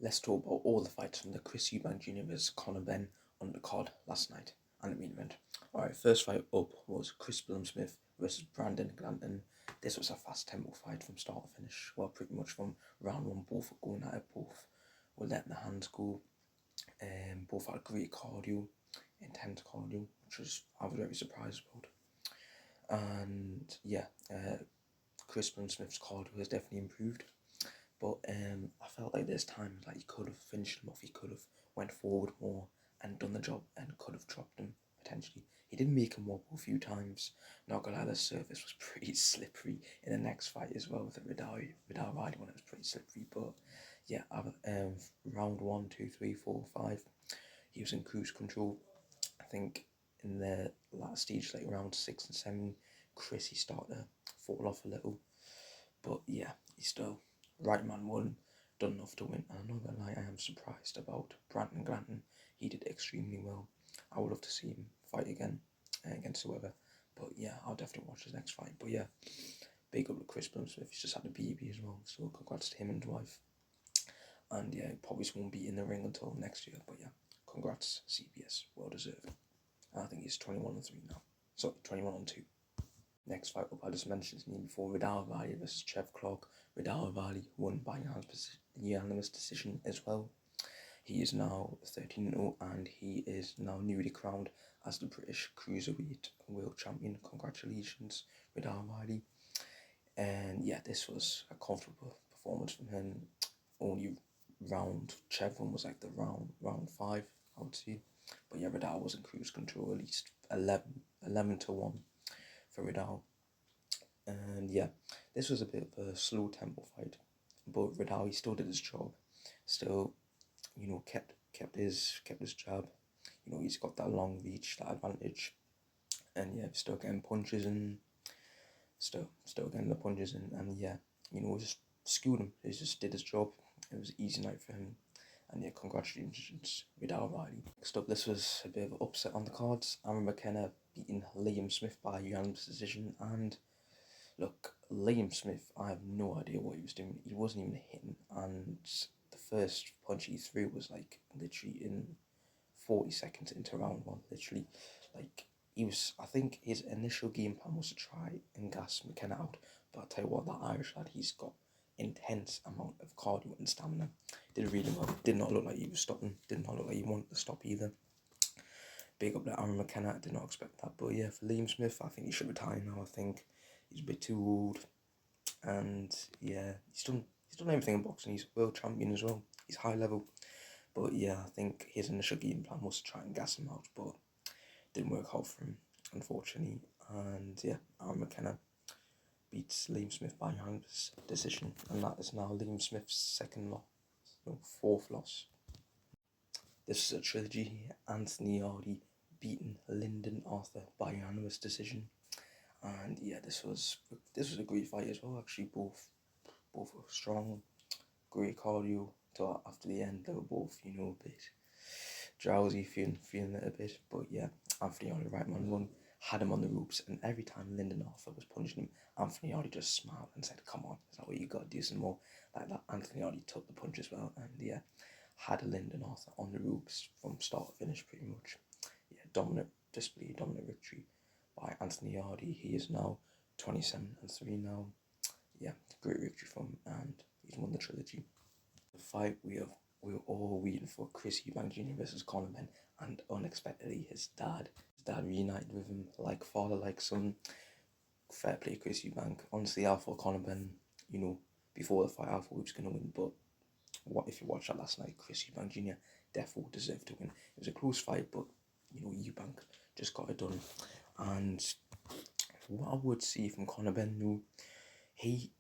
let's talk about all the fights from the Chris Eubank Jr. vs Conor Benn on the card last night and the main event. Alright, first fight up was Chris Smith versus Brandon Glanton. This was a fast tempo fight from start to finish. Well, pretty much from round one, both were going at it, both were letting the hands go. Both had great cardio, intense cardio, which I was very surprised about. And yeah, Chris Smith's cardio has definitely improved. But I felt like there's times like he could have finished him off, he could have went forward more and done the job and could have dropped him potentially. He did make him wobble a few times. Not gonna lie, the surface was pretty slippery in the next fight as well with the Vidal Riley one. It was pretty slippery, but yeah, round 1, 2, 3, 4, 5, he was in cruise control. I think in the last stage, like round 6 and 7, Chris he started to fall off a little, but yeah, he still. Right man won, done enough to win, and I'm not gonna lie, I am surprised about Brandon Glanton. He did extremely well. I would love to see him fight again against whoever, but yeah, I'll definitely watch his next fight. But yeah, big up to Chris Smith. He's just had a baby as well, so congrats to him and his wife. And yeah, probably won't be in the ring until next year, but yeah, congrats CBS, well deserved. I think he's 21-3 now, so 21-2. Next fight up, I just mentioned his name before, Vidal Riley versus Chev Clark. Vidal Riley won by unanimous decision as well. He is now 13-0 and he is now newly crowned as the British Cruiserweight World Champion. Congratulations, Vidal Riley. And yeah, this was a comfortable performance from him. Only round, Chev one was like the round 5, I would say. But yeah, Vidal was in cruise control, at least 11-1 for Vidal. And yeah, this was a bit of a slow tempo fight, but Vidal, he still did his job, still, you know, kept his jab. You know, he's got that long reach, that advantage, and yeah, still getting punches in, still getting the punches in, and yeah, you know, just schooled him. He just did his job. It was an easy night for him. And yeah, congratulations, Vidal Riley. Next up, this was a bit of an upset on the cards. Aaron McKenna beating Liam Smith by unanimous decision. And look, Liam Smith, I have no idea what he was doing. He wasn't even hitting. And the first punch he threw was like literally in 40 seconds into round 1. Literally, like, he was, I think his initial game plan was to try and gas McKenna out. But I'll tell you what, that Irish lad, he's got intense amount of cardio and stamina. Did really well. Did not look like he was stopping. Did not look like he wanted to stop either. Big up to Aaron McKenna. I did not expect that. But yeah, for Liam Smith, I think he should retire now. I think he's a bit too old. And yeah, he's done everything in boxing. He's world champion as well. He's high level. But yeah, I think his initial game plan was to try and gas him out, but didn't work out for him, unfortunately. And yeah, Aaron McKenna beats Liam Smith by unanimous decision, and that is now Liam Smith's fourth loss. This is a trilogy. Anthony Hardy beating Lyndon Arthur by unanimous decision, and yeah, this was a great fight as well. Actually, both were strong, great cardio. So after the end, they were both, you know, a bit drowsy, feeling it a bit. But yeah, Anthony Hardy, right man, won. Had him on the ropes, and every time Lyndon Arthur was punching him, Anthony Hardy just smiled and said, "Come on, is that what you got to do some more?" Like that, Anthony Hardy took the punch as well, and yeah, had Lyndon Arthur on the ropes from start to finish pretty much. Yeah, dominant victory by Anthony Hardy. He is now 27-3 now. Yeah, great victory from him, and he's won the trilogy. The fight we were all waiting for, Chris Eubank Jr. versus Conor Benn, and unexpectedly his dad reunited with him like father, like son. Fair play, Chris Eubank. Honestly, I thought Conor Benn, you know, before the fight, I thought he was going to win, but what if you watched that last night, Chris Eubank Jr. definitely deserved to win. It was a close fight, but, you know, Eubank just got it done. And what I would see from Conor Benn, he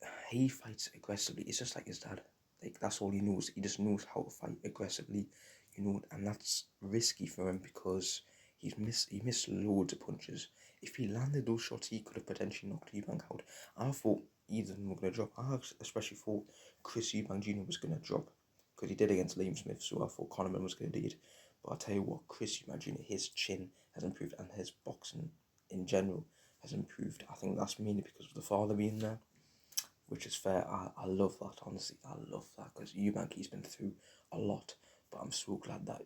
fights aggressively. It's just like his dad. Like, that's all he knows. He just knows how to fight aggressively, you know, and that's risky for him because he missed loads of punches. If he landed those shots, he could have potentially knocked Eubank out. I thought either of them were going to drop. I especially thought Chris Eubank Jr. was going to drop because he did against Liam Smith, so I thought Conor Benn was going to do it. But I'll tell you what, Chris Eubank Jr., his chin has improved and his boxing in general has improved. I think that's mainly because of the father being there, which is fair. I love that, honestly. I love that because Eubank, he's been through a lot, but I'm so glad that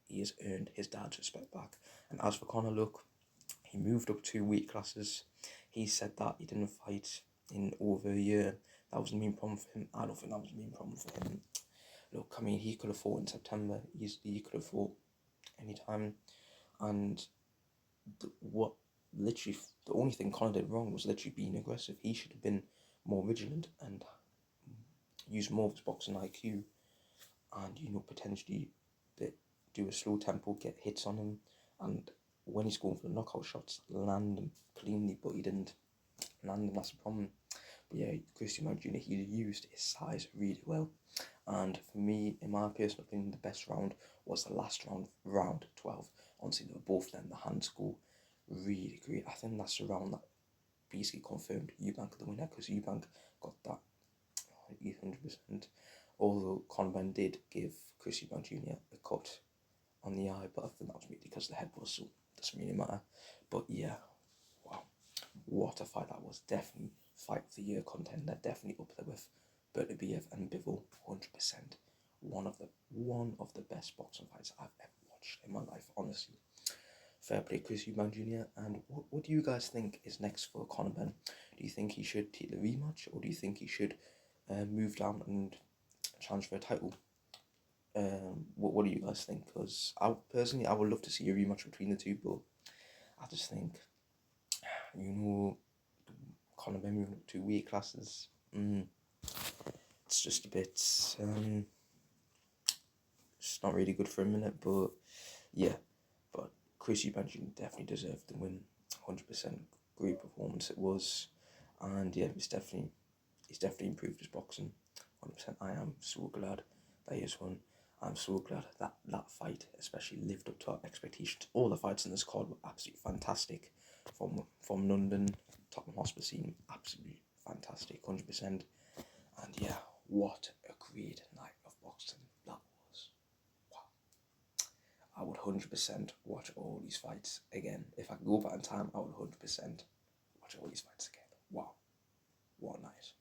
he has earned his dad's respect back. And as for Conor, look, he moved up 2 weight classes. He said that he didn't fight in over a year. That was the main problem for him. I don't think that was the main problem for him. Look, I mean, he could have fought in September. He could have fought anytime. And what literally, the only thing Conor did wrong was literally being aggressive. He should have been more vigilant and used more of his boxing IQ, and potentially do a slow tempo, get hits on him, and when he's going for the knockout shots, land them cleanly, but he didn't land them. That's the problem. But yeah, Chris Eubank Jr., he used his size really well, and for me, in my personal opinion, the best round was the last round, round 12. Honestly, they were both then the hands go really great. I think that's the round that basically confirmed Eubank the winner, because Eubank got that 800%. Although Conor Benn did give Chris Eubank Jr. a cut on the eye, but I think that was mainly because the head was, so it doesn't really matter. But yeah, wow, what a fight that was. Definitely fight of the year contender, definitely up there with Bertobiev and Bivol, 100%. One of the best boxing fights I've ever watched in my life, honestly. Fair play, Chris Eubank Jr. And what do you guys think is next for Conor Benn? Do you think he should take the rematch, or do you think he should move down and challenge for a title? What do you guys think? Because I would love to see a rematch between the two, but I just think, Conor Benn moving up 2 weight classes, it's just a bit, it's not really good for a minute, but yeah. But Chris Eubank definitely deserved the win, 100%. Great performance it was, and yeah, he's definitely improved his boxing, 100%. I am so glad that he has won. I'm so glad that that fight especially lived up to our expectations. All the fights in this card were absolutely fantastic, from London, Tottenham Hotspur scene, absolutely fantastic, 100%. And yeah, what a great night of boxing that was. Wow. I would 100% watch all these fights again. If I could go back in time, I would 100% watch all these fights again. Wow, what a night.